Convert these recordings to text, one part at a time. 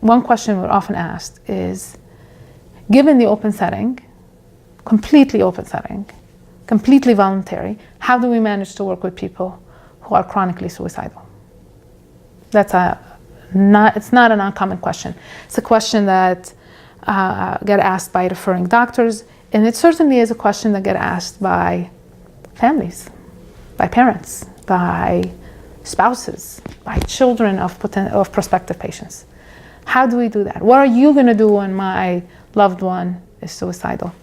one question we're often asked is, given the open setting, completely open setting, completely voluntary, how do we manage to work with people who are chronically suicidal? It's not an uncommon question. It's a question that get asked by referring doctors, and it certainly is a question that get asked by families, by parents, by spouses, by children of prospective patients. How do we do that? What are you going to do when my loved one is suicidal?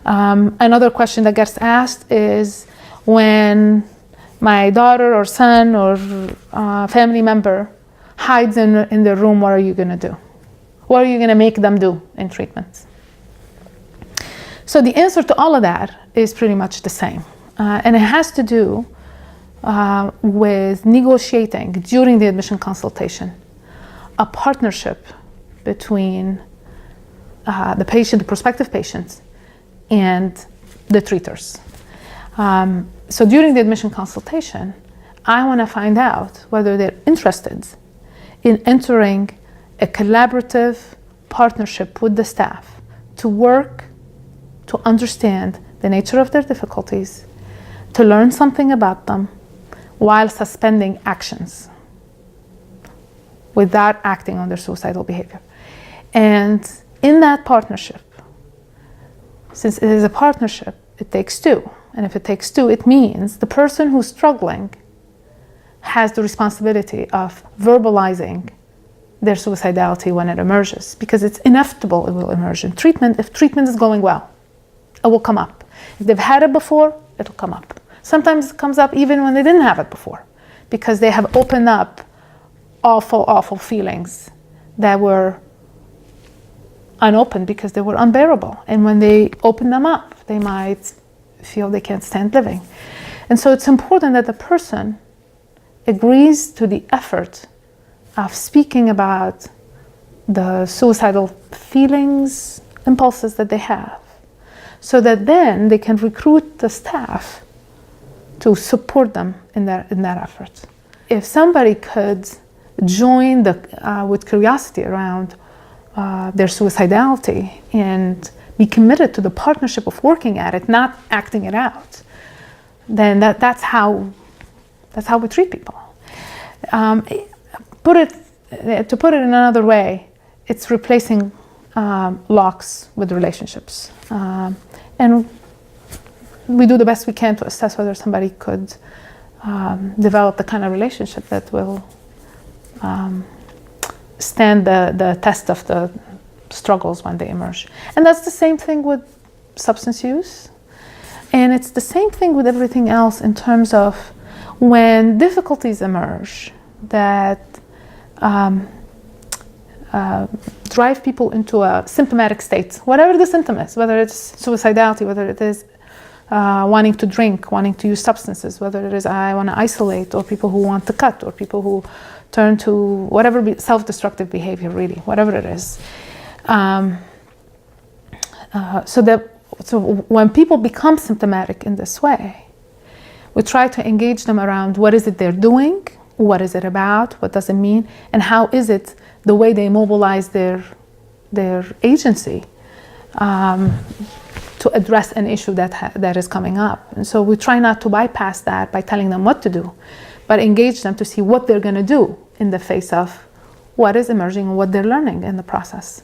Another question that gets asked is, when my daughter or son or family member hides in their room, what are you going to do? What are you going to make them do in treatments? So the answer to all of that is pretty much the same. And it has to do with negotiating during the admission consultation a partnership between the patient, the prospective patients, and the treaters. So during the admission consultation, I want to find out whether they're interested in entering a collaborative partnership with the staff to work to understand the nature of their difficulties, to learn something about them while suspending actions without acting on their suicidal behavior. And in that partnership, since it is a partnership, it takes two. And if it takes two, it means the person who's struggling has the responsibility of verbalizing their suicidality when it emerges, because it's inevitable it will emerge in treatment. If treatment is going well, it will come up. If they've had it before, it'll come up. Sometimes it comes up even when they didn't have it before, because they have opened up awful, awful feelings that were unopened because they were unbearable. And when they open them up, they might feel they can't stand living. And so it's important that the person agrees to the effort of speaking about the suicidal feelings, impulses that they have, so that then they can recruit the staff to support them in that effort. If somebody could join with curiosity around their suicidality and be committed to the partnership of working at it, not acting it out, then that's how we treat people. To put it in another way, it's replacing locks with relationships. And we do the best we can to assess whether somebody could develop the kind of relationship that will stand the test of the struggles when they emerge. And that's the same thing with substance use. And it's the same thing with everything else in terms of when difficulties emerge that drive people into a symptomatic state, whatever the symptom is, whether it's suicidality, whether it is wanting to drink, wanting to use substances, whether it is I want to isolate, or people who want to cut, or people who turn to whatever self-destructive behavior, really, whatever it is. So when people become symptomatic in this way, we try to engage them around what is it they're doing, what is it about, what does it mean, and how is it the way they mobilize their agency to address an issue that is coming up. And so we try not to bypass that by telling them what to do, but engage them to see what they're going to do in the face of what is emerging and what they're learning in the process.